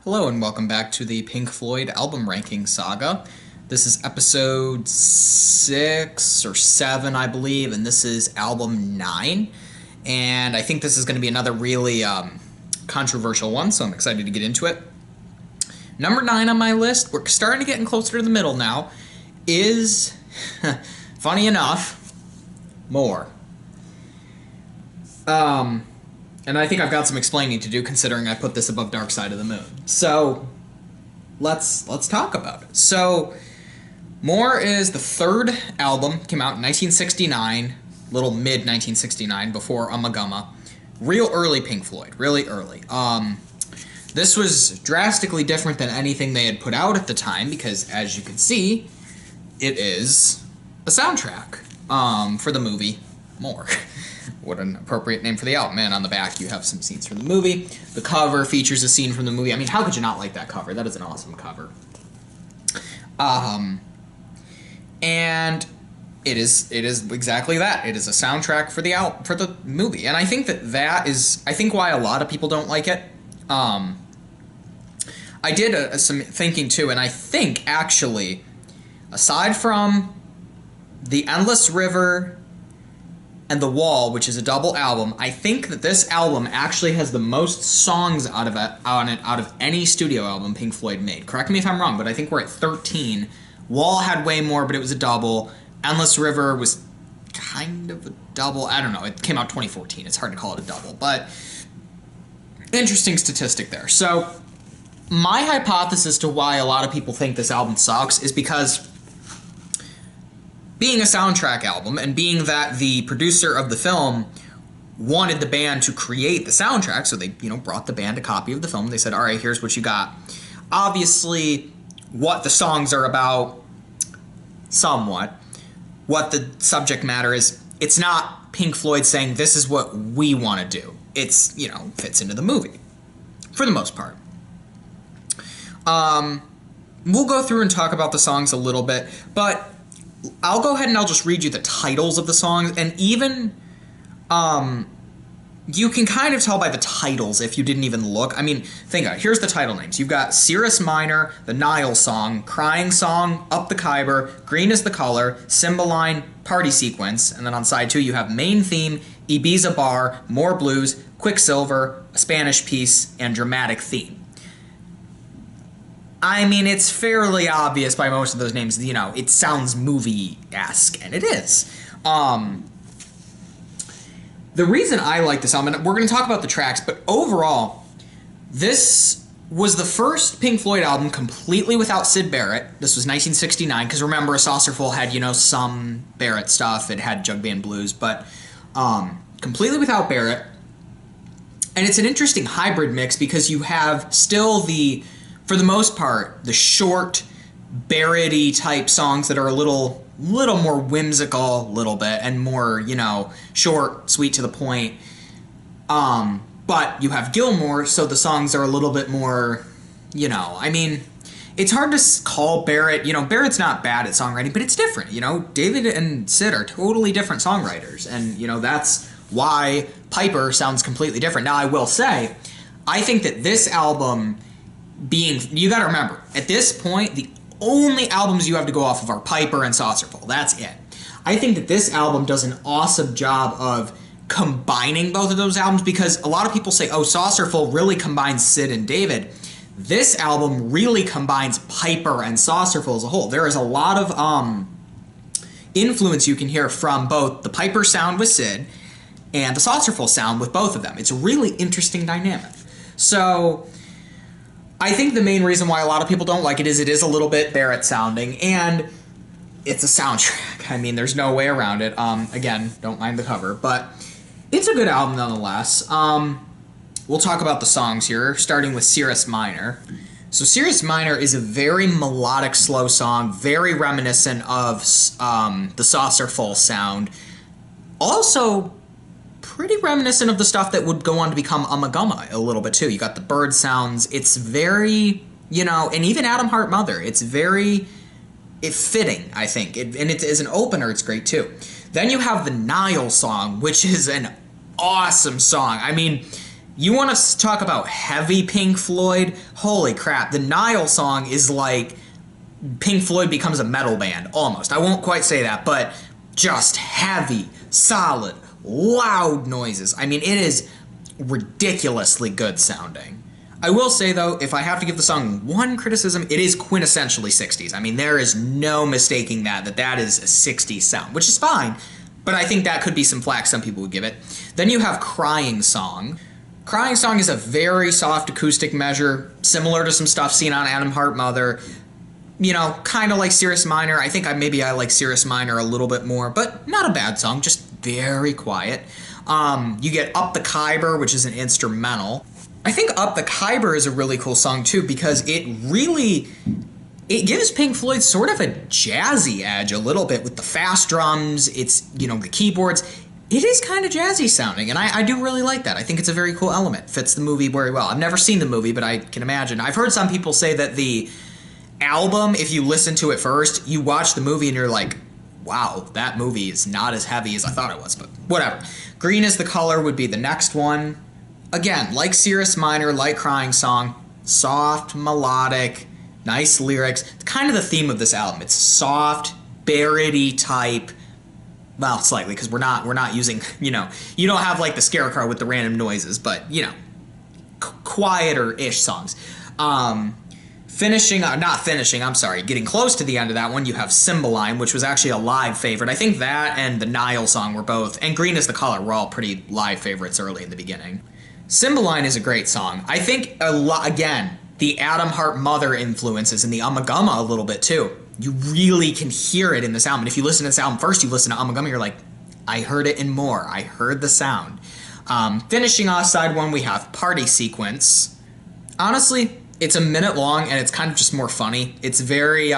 Hello and welcome back to the Pink Floyd album ranking saga. This is episode 6 or 7, I believe, and this is album 9. And I think this is going to be another really controversial one, so I'm excited to get into it. Number 9 on my list, we're starting to get closer to the middle now, is, funny enough, More. And I think I've got some explaining to do considering I put this above Dark Side of the Moon. So, let's talk about it. So, More is the third album, came out in 1969, little mid-1969, before Ummagumma. Real early Pink Floyd, really early. This was drastically different than anything they had put out at the time because, as you can see, it is a soundtrack for the movie More. What an appropriate name for the album. And on the back, you have some scenes from the movie. The cover features a scene from the movie. I mean, how could you not like that cover? That is an awesome cover. And it is exactly that. It is a soundtrack for the movie. And I think that is why a lot of people don't like it. I did some thinking too, and I think actually, aside from The Endless River and The Wall, which is a double album, I think that this album actually has the most songs out of any studio album Pink Floyd made. Correct me if I'm wrong, but I think we're at 13. Wall had way more, but it was a double. Endless River was kind of a double. I don't know. It came out 2014. It's hard to call it a double, but interesting statistic there. So my hypothesis to why a lot of people think this album sucks is because being a soundtrack album, and being that the producer of the film wanted the band to create the soundtrack, so they, brought the band a copy of the film. They said, all right, here's what you got. Obviously, what the songs are about, somewhat. What the subject matter is, it's not Pink Floyd saying, this is what we want to do. It's, fits into the movie, for the most part. We'll go through and talk about the songs a little bit, but I'll go ahead and I'll just read you the titles of the songs, and even you can kind of tell by the titles if you didn't even look. I mean, think about it. Here's the title names. You've got Cirrus Minor, the Nile Song, Crying Song, Up the Khyber, Green is the Color, Cymbeline, Party Sequence, and then on side 2 you have Main Theme, Ibiza Bar, More Blues, Quicksilver, A Spanish Piece, and Dramatic Theme. I mean, it's fairly obvious by most of those names, it sounds movie-esque, and it is. The reason I like this album, and we're going to talk about the tracks, but overall, this was the first Pink Floyd album completely without Syd Barrett. This was 1969, because remember, A Saucerful had, some Barrett stuff. It had Jug Band Blues, but completely without Barrett. And it's an interesting hybrid mix, because you have still for the most part, the short, Barrett-y type songs that are a little more whimsical, little bit, and more, short, sweet to the point. But you have Gilmour, so the songs are a little bit more, I mean, it's hard to call Barrett, Barrett's not bad at songwriting, but it's different, David and Syd are totally different songwriters, and, that's why Piper sounds completely different. Now, I will say, I think that this album you gotta remember, at this point, the only albums you have to go off of are Piper and Saucerful. That's it. I think that this album does an awesome job of combining both of those albums, because a lot of people say, oh, Saucerful really combines Syd and David. This album really combines Piper and Saucerful as a whole. There is a lot of influence you can hear from both the Piper sound with Syd and the Saucerful sound with both of them. It's a really interesting dynamic. So I think the main reason why a lot of people don't like it is a little bit Barrett sounding, and it's a soundtrack. I mean, there's no way around it. Again, don't mind the cover, but it's a good album nonetheless. We'll talk about the songs here, starting with Cirrus Minor. So Cirrus Minor is a very melodic, slow song, very reminiscent of the Saucerful sound. Also pretty reminiscent of the stuff that would go on to become Ummagumma a little bit too. You got the bird sounds. It's very, and even Atom Heart Mother. It's very fitting, I think. And it, as an opener, it's great too. Then you have the Nile Song, which is an awesome song. I mean, You want to talk about heavy Pink Floyd? Holy crap, the Nile song is like Pink Floyd becomes a metal band, almost. I won't quite say that, but just heavy, solid, loud noises. I mean, it is ridiculously good sounding. I will say, though, if I have to give the song one criticism, it is quintessentially 60s. I mean, there is no mistaking that is a 60s sound, which is fine, but I think that could be some flack some people would give it. Then you have Crying Song. Crying Song is a very soft acoustic measure, similar to some stuff seen on Atom Heart Mother. You know, kind of like Cirrus Minor. I think maybe I like Cirrus Minor a little bit more, but not a bad song, just very quiet. You get Up the Khyber, which is an instrumental. I think Up the Khyber is a really cool song too, because it gives Pink Floyd sort of a jazzy edge a little bit with the fast drums. It's, you know, the keyboards. It is kind of jazzy sounding, and I do really like that. I think it's a very cool element. Fits the movie very well. I've never seen the movie, but I can imagine. I've heard some people say that the album, if you listen to it first, you watch the movie and you're like, wow, that movie is not as heavy as I thought it was, but whatever. Green is the Color would be the next one. Again, like Cirrus Minor, like Crying Song, soft, melodic, nice lyrics. It's kind of the theme of this album. It's soft, Barrett-y type. Well, slightly, because we're not using, you know, you don't have like the Scarecrow with the random noises, but, you know, quieter-ish songs. Getting close to the end of that one, you have Cymbeline, which was actually a live favorite. I think that and the Nile song were both, and Green is the Color were all pretty live favorites early in the beginning. Cymbeline is a great song. I think, again, the Atom Heart Mother influences and the Ummagumma a little bit too. You really can hear it in this album. And if you listen to this album first, you listen to Ummagumma, you're like, I heard it and more. I heard the sound. Finishing off side one, we have Party Sequence. Honestly, it's a minute long, and it's kind of just more funny. It's very,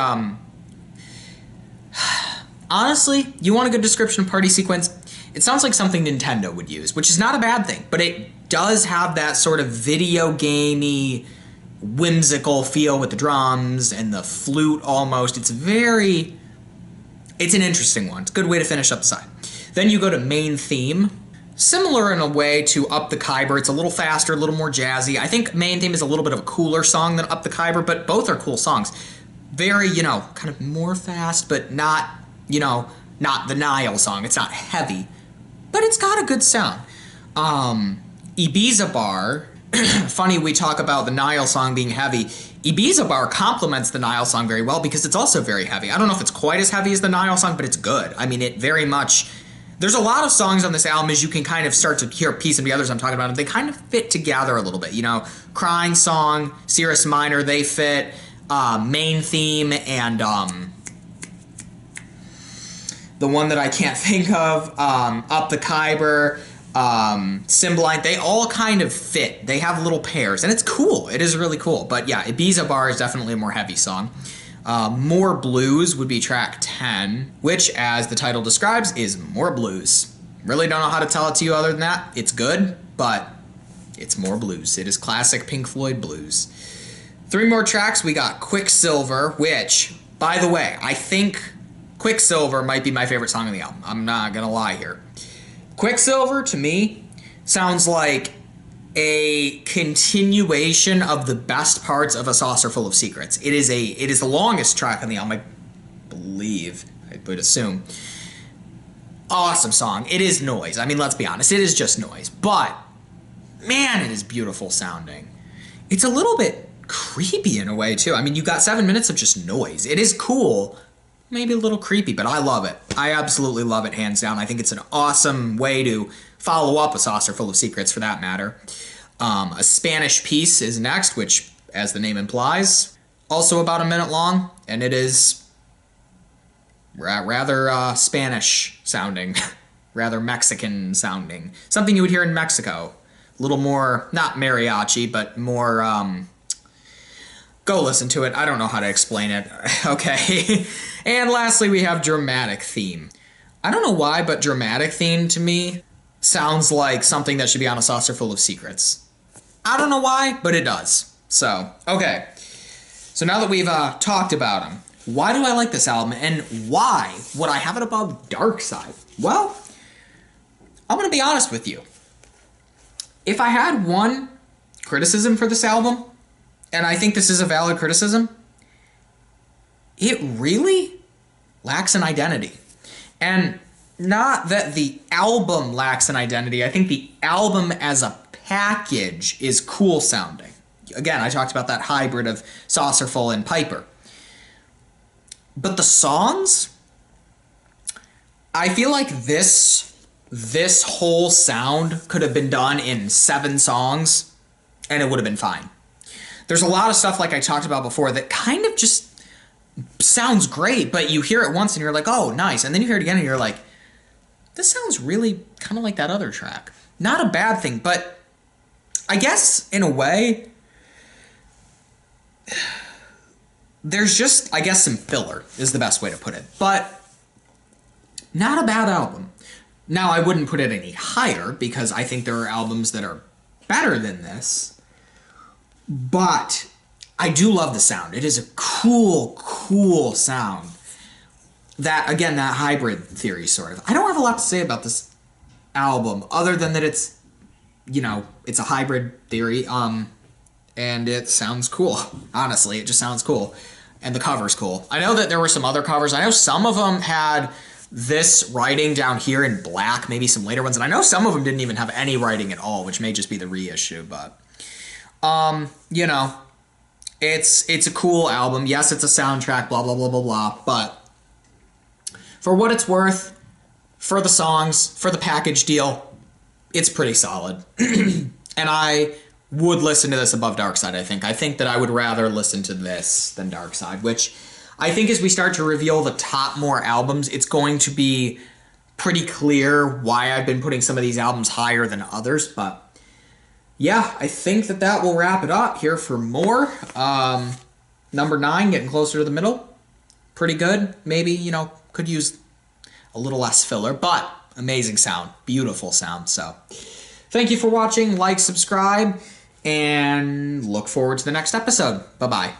honestly, you want a good description of Party Sequence? It sounds like something Nintendo would use, which is not a bad thing, but it does have that sort of video gamey, whimsical feel with the drums and the flute almost. It's an interesting one. It's a good way to finish up the side. Then you go to Main Theme. Similar in a way to Up the Khyber. It's a little faster, a little more jazzy. I think Main Theme is a little bit of a cooler song than Up the Khyber, but both are cool songs. Very, you know, kind of more fast, but not, you know, not the Nile song. It's not heavy, but it's got a good sound. Ibiza Bar. Funny we talk about the Nile song being heavy. Ibiza Bar complements the Nile song very well because it's also very heavy. I don't know if it's quite as heavy as the Nile song, but it's good. I mean, it very much... There's a lot of songs on this album, as you can kind of start to hear piece them together as I'm talking about them. They kind of fit together a little bit. You know, Crying Song, Cirrus Minor, they fit. Main Theme, and the one that I can't think of, Up the Khyber, Cymbeline, they all kind of fit. They have little pairs, and it's cool. It is really cool. But yeah, Ibiza Bar is definitely a more heavy song. More Blues would be track 10, which, as the title describes, is more blues. Really don't know how to tell it to you other than that. It's good, but it's more blues. It is classic Pink Floyd blues. 3 more tracks. We got Quicksilver, which, by the way, I think Quicksilver might be my favorite song on the album. I'm not gonna lie here. Quicksilver, to me, sounds like a continuation of the best parts of A Saucer Full of Secrets. It is the longest track on the album, I believe, I would assume. Awesome song. It is noise. I mean, let's be honest, it is just noise. But, man, it is beautiful sounding. It's a little bit creepy in a way, too. I mean, you got 7 minutes of just noise. It is cool, maybe a little creepy, but I love it. I absolutely love it, hands down. I think it's an awesome way to follow up A Saucer Full of Secrets, for that matter. A Spanish Piece is next, which, as the name implies, also about a minute long, and it is rather Spanish sounding, rather Mexican sounding. Something you would hear in Mexico. A little more, not mariachi, but more, go listen to it. I don't know how to explain it. Okay. And lastly, we have Dramatic Theme. I don't know why, but Dramatic Theme to me sounds like something that should be on A Saucer Full of Secrets. I don't know why, but it does. So, okay. So now that we've talked about them, why do I like this album, and why would I have it above Dark Side? Well, I'm going to be honest with you. if I had one criticism for this album, and I think this is a valid criticism, it really lacks an identity. And not that the album lacks an identity, I think the album as a package is cool sounding. Again, I talked about that hybrid of Saucerful and Piper. But the songs, I feel like this whole sound could have been done in 7 songs and it would have been fine. There's a lot of stuff, like I talked about before, that kind of just sounds great, but you hear it once and you're like, oh, nice. And then you hear it again and you're like, this sounds really kind of like that other track. Not a bad thing, but I guess in a way, there's just, I guess, some filler is the best way to put it. But not a bad album. Now, I wouldn't put it any higher because I think there are albums that are better than this. But I do love the sound. It is a cool, cool sound. That, again, that hybrid theory, sort of. I don't have a lot to say about this album other than that it's, you know, it's a hybrid theory. And it sounds cool. Honestly, it just sounds cool. And the cover's cool. I know that there were some other covers. I know some of them had this writing down here in black, maybe some later ones. And I know some of them didn't even have any writing at all, which may just be the reissue. But, you know, it's a cool album. Yes, it's a soundtrack, blah, blah, blah, blah, blah. But for what it's worth, for the songs, for the package deal, it's pretty solid. And I would listen to this above Dark Side, I think. I think that I would rather listen to this than Dark Side, which I think as we start to reveal the top more albums, it's going to be pretty clear why I've been putting some of these albums higher than others. But yeah, I think that will wrap it up here for more. Number 9, getting closer to the middle. Pretty good. Maybe, you know, could use a little less filler, but amazing sound. Beautiful sound. So thank you for watching. Like, subscribe, and look forward to the next episode. Bye-bye.